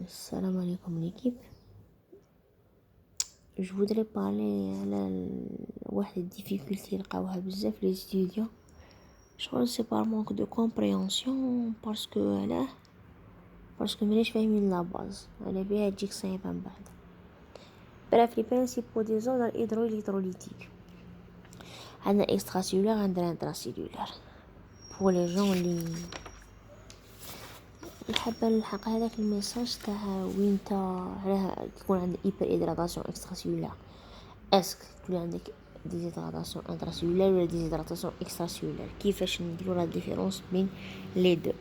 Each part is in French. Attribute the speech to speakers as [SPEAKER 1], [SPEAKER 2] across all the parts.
[SPEAKER 1] Salam alaikum l'équipe. Je voudrais parler على واحد difficulté يلقاوها بزاف les étudiants. Je crois que c'est par manque de compréhension parce que ماناش فاهمين la base. على بها تجيك صعيبة من بعد. Bref, les principaux désordres hydroélectrolytiques. عندنا extracellulaire عندنا intracellulaire. Pour les gens اللي الحابة نلحق هذاك الميساج تاع وين تا علاه تكون عندك hyper hydratation extracellulaire. اسك تولي عندك déshydratation intracellulaire ولا déshydratation extracellulaire. كيفاش نديرو لا ديفيرونس بين les deux.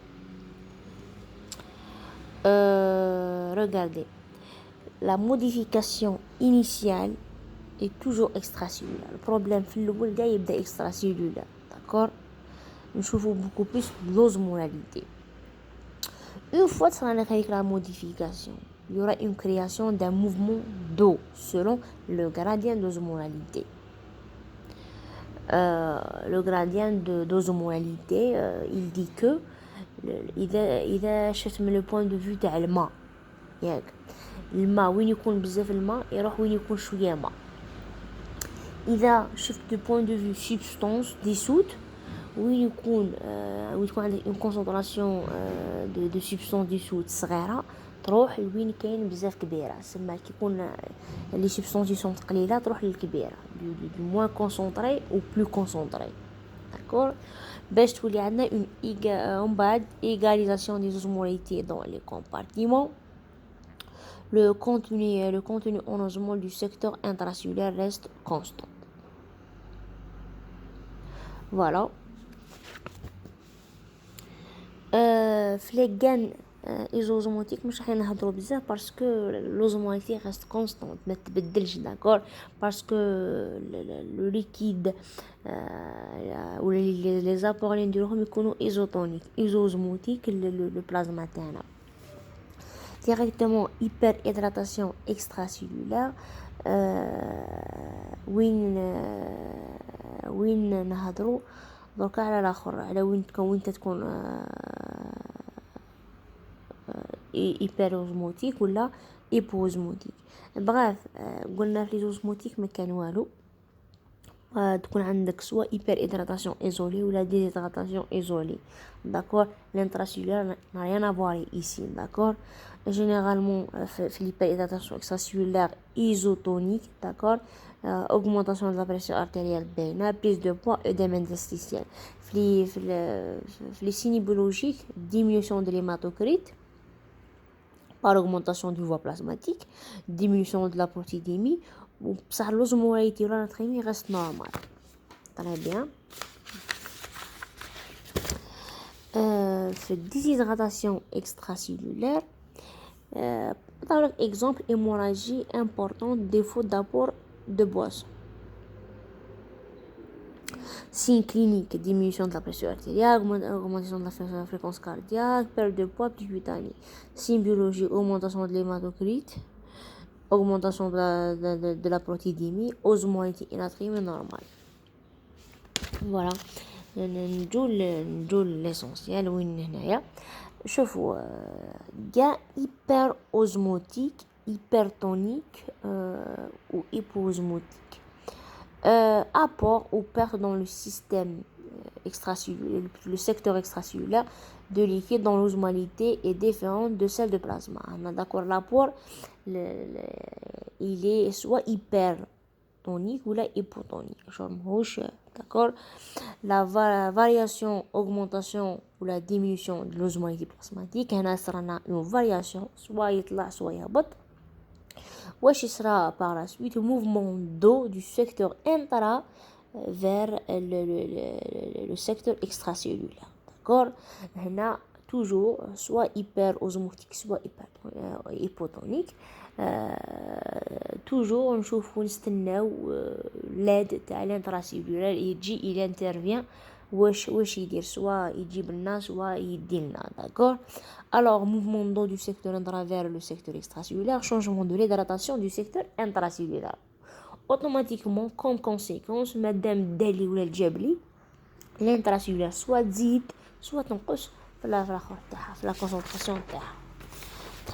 [SPEAKER 1] Regardez, la modification initiale est toujours extracellulaire. Le problème في الأول دا يبدا extracellulaire, d'accord. نشوفو beaucoup plus l'osmolalité. Une fois que la modification, il y aura une création d'un mouvement d'eau selon le gradient d'osmolalité. Le gradient d'osmolalité, il dit que إذا شفت من le point de vue تاع الماء ياك الماء وين يكون بزاف الماء يروح وين يكون شوية ماء. إذا شفت du point de vue substance dissoute وين يكون عندك une concentration de substance dissoute صغيرة تروح لوين كاين بزاف كبيرة. سما كيكون les substances dissoutes قليلة تروح للكبيرة du moins concentré au plus concentré, d'accord. باش تولي عندنا من بعد égalisation des osmolarités dans les compartiments. Le contenu en osmole du secteur intracellulaire reste constant. Voilà. في les gaines isosmotiques مش راح نهضروا بزاف باسكو l'osmolarité reste constante ما تبدلش, d'accord. باسكو le liquide ou les apports اللي نديروهم يكونوا isosmotiques le plasma تاعنا. Directement hyperhydratation extracellulaire وين نهضروا دركا على الاخر على وين تكون hyperosmotique ولا hypoosmotique. بغاف قلنا في الاسموتيك ما كان والو, تكون عندك سوا hyperhydratation isolée ولا déshydratation isolée, d'accord. L'intracellulaire n'a rien à voir ici, d'accord. Généralement في l'hyperhydratation extracellulaire isotonique, d'accord. Augmentation de la pression artérielle baina, prise de poids, œdème interstitiel. Les signes biologiques, diminution de l'hématocrite par augmentation du voie plasmatique, diminution de la protéidémie, ou ça l'osmolarité ou la natrémie reste normale. Très bien. Fait déshydratation extracellulaire, par exemple hémorragie importante, défaut d'apport de boisson. Signes cliniques, diminution de la pression artérielle, augmentation de la fréquence cardiaque, perte de poids, pituitaire. Signes biologiques, augmentation de l'hématocrite, augmentation de la protéidémie, osmolarité et natrémie normale. Voilà. نجول l'essentiel وين هنايا. شوفوا كاع hyper osmotique, hypertonique ou hypoosmotique. Apport ou perte dans le système extracellulaire, le secteur extracellulaire de liquide dans l'osmolalité est différente de celle de plasma. D'accord, l'apport il est soit hypertonique ou la hypotonique. D'accord. La variation, augmentation ou la diminution de l'osmolité plasmatique, هنا صرنا une variation soit يطلع soit يهبط. واش يصرى par la suite mouvement d'eau du secteur intra vers le secteur extracellulaire, d'accord. هنا toujours soit hyperosmotique soit hypotonique. toujours نشوفو نستناو l'aide تاع l'intracellulaire يجي il intervient واش يدير سوا يجيب لنا سوا يدي لنا, d'accord. Alors mouvement d'eau du secteur intra vers le secteur extracellulaire, changement de l'hydratation du secteur intracellulaire. Automatiquement comme conséquence مادام دالي ولا الجبلي l'intracellulaire soit تزيد soit تنقص في la concentration تاعها.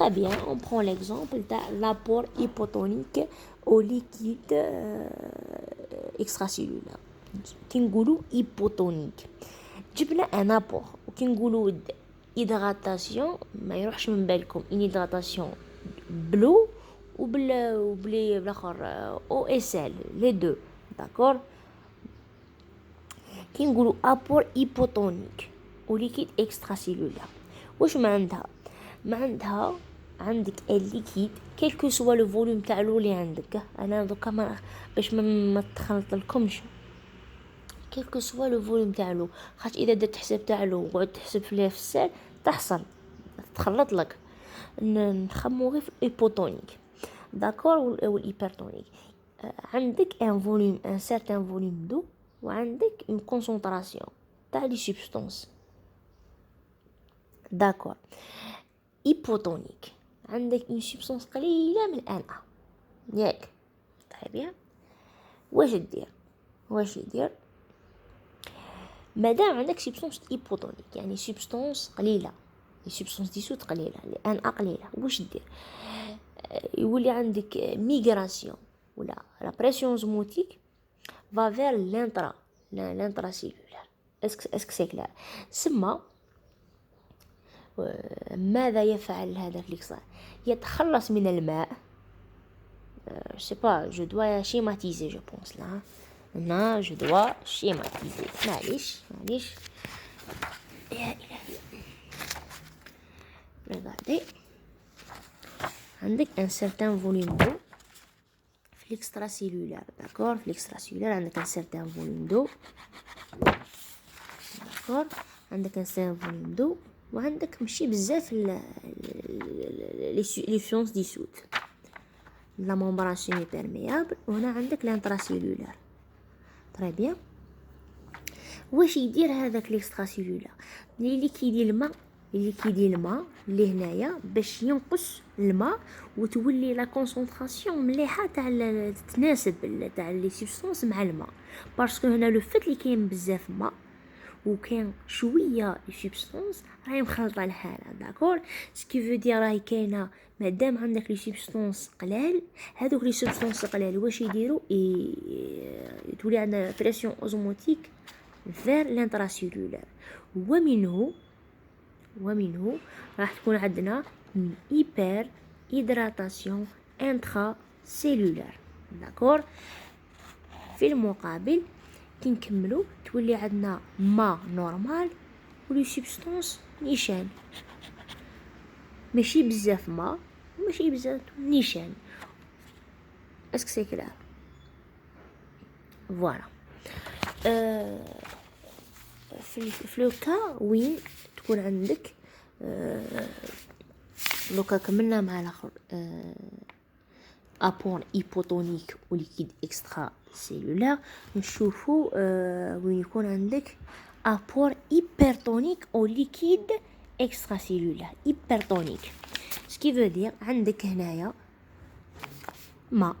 [SPEAKER 1] Très bien, on prend l'exemple de l'apport hypotonique au liquide extracellulaire. كي نقولوا hypotonique جبنا ان ابور وكي نقولوا hydratation ما يروحش من بالكم ان hydratation بلو وبلي بالاخر او اس ال لي دو داكور. كي نقولوا ابور hypotonique au liquide extracellulaire واش ما عندها؟ ما عندها عندك الليكيد كيلكو سوا لو فوليوم تاع لو اللي عندك. انا دوكا ما باش ما تخلط لكمش كيلكو سوا لو فوليوم تاع لو، خاطر اذا درت حساب تاع لو وقعدت تحسب فيه في السال تحصل تخلط لك. نخمو غير في الايبوتونيك داكور والايبرتونيك. عندك ان فوليوم ان سيرتان فوليوم دو وعندك اون كونسونطراسيون تاع لي سبستانس داكور. ايبوتونيك عندك اون سبستانس قليله من ان ا ياك طيب بيان. واش يدير مادام عندك سبستانس ايبوتونيك يعني سبستانس قليله سبستانس ديسوت قليله لان ا قليله واش دير؟ يولي عندك ميغراسيون ولا لا بريسيون اوزموتيك va vers l'intracellulaire. Est-ce que c'est clair؟ ثم ماذا يفعل هذا الإكسار؟ يتخلص من الماء. je sais pas, je dois schématiser je pense là. Non, je dois schématiser. معليش يا إلهي. regardez عندك un certain volume d'eau في l'extracellulaire d'accord. في l'extracellulaire عندك un certain volume d'eau d'accord. عندك un certain volume d'eau وعندك ماشي بزاف لي سبستانس ديسوت لا ممبران سيمي بيرميابل وهنا عندك لانتراسيلولار تري بيان. واش يدير هذاك ليكستراسيلولار اللي كيدير الماء اللي هنايا باش ينقص الماء وتولي لا كونسونطراسيون مليحه تاع تتناسب تاع لي سبستانس مع الماء باسكو هنا لو فيت اللي كاين بزاف ماء وكان شويه سبستانس راهي مخلطه الحاله داكور. سكي فو دير راهي كاينه مادام عندك لي سبستانس قلال هذوك لي سبستانس قلال واش يديروا تولي عندنا بريسيون اوزموتيك فير لانتراسيلولار ومنه راح تكون عندنا هيبر هيدراتاسيون انترا سيلولار داكور. في المقابل كي نكملوا تولي عندنا ما نورمال ولي سبستانس نيشان ماشي بزاف ما وماشي بزاف نيشان. اسك سي كلار فوالا. في لو كا وين تكون عندك لوكا كملنا مع الاخر ابور ايبوتونيك وليكيد اكسترا سيلولار نشوفوا وين يكون عندك ابور هيبرتونيك او ليكيد اكسترا سيلولار. هيبرتونيك سكي فو دير عندك هنايا ماء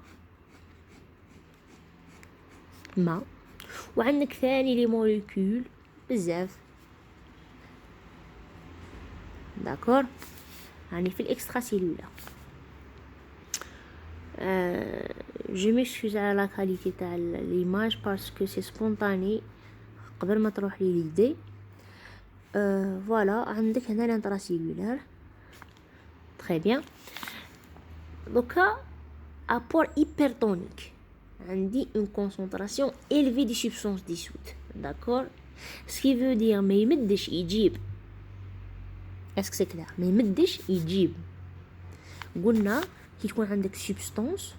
[SPEAKER 1] وعندك ثاني لي موليكول بزاف داكور يعني في الاكسترا سيلولار. جو ميكسكوز على لا كاليتي تاع ليماج باسكو سي سبونطاني قبل ما تروح لي ليدي. فوالا عندك هنا الانتراسيلولار تري بيان. دوكا ابور هيبرتونيك عندي اون كونسونطراسيون élevée دي سبستانس ديسوت داكور. سكي فو دير ما يمدش يجيب اسك سي كلير ما يمدش يجيب. قلنا كي تكون عندك سبستانس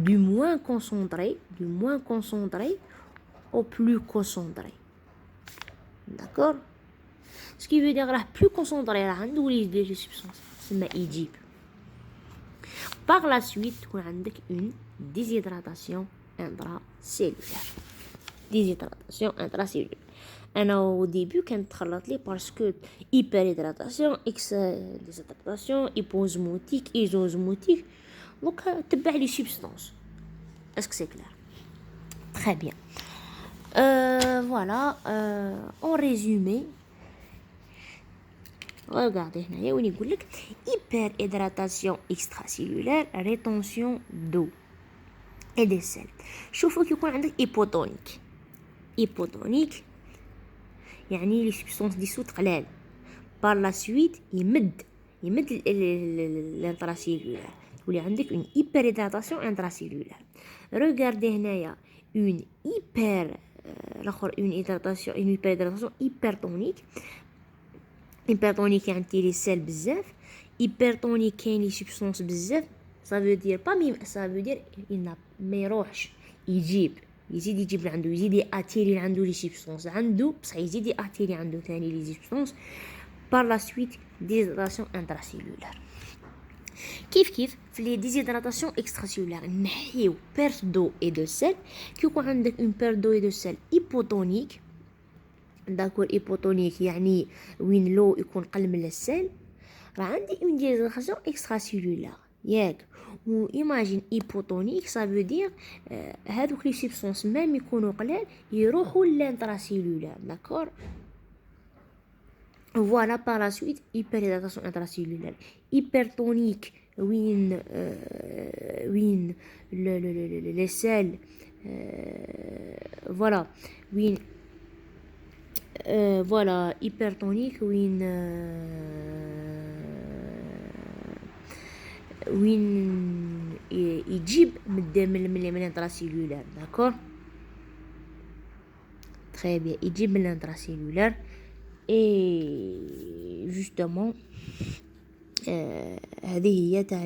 [SPEAKER 1] du moins concentré au plus concentré d'accord. ce qui veut dire راه plus concentré راه عنده لي سبستانس تسمى يجيب. par la suite تكون عندك une déshydratation intracellulaire. انا au début كانت تخلط لي باسكو hyperhydratation déshydratation hyposmotique isosmotique donc تبع لي سبستانس. اسك سي كلير très bien. Voilà en résumé Regardez هنايا وين يقول لك hyper hydratation extracellulaire rétention d'eau et des sels. شوفوا كي يكون عندك hypotonique يعني لي سبستانس ديسوت قلال بار لا سويت يمد الانتراسيلولار تولي عندك اون هيبر هيدراتاسيون انتراسيلولار. ريغاردي هنايا اون هيبر الاخر اون هيدراتاسيون اون هيبر هيدراتاسيون هيبرتونيك يعني تيري سيل بزاف هيبرتونيك كاين لي سبستانس بزاف صافو دير با ميم صافو دير ما يروحش يزيد يجيب عنده يزيد ياتيري عنده لي سبستانس عنده بصح يزيد ياتيري عنده ثاني لي سبستانس par la suite déshydratation intracellulaire. كيف في لي ديزيدراتاسيون اكستراسيلولار نحيو بيرت دو اي دو سيل كي يكون عندك اون بيرت دو اي دو سيل هيبوتونيك داكور هيبوتونيك يعني وين لو يكون قل من السيل راه عندي اون ديزيدراتاسيون اكستراسيلولار ياك و ايماجين هيبوتونيك صافو دير هادوك لي سبستانس ميم يكونوا قلال يروحوا للانتراسيلولار داكور. Voilà par la suite hyperhydratation intracellulaire hypertonique win les selles voilà win voilà hypertonique win يجيب من الانتراسيلولار d'accord très bien يجيب من الانتراسيلولار. Et justement هذه هي تاع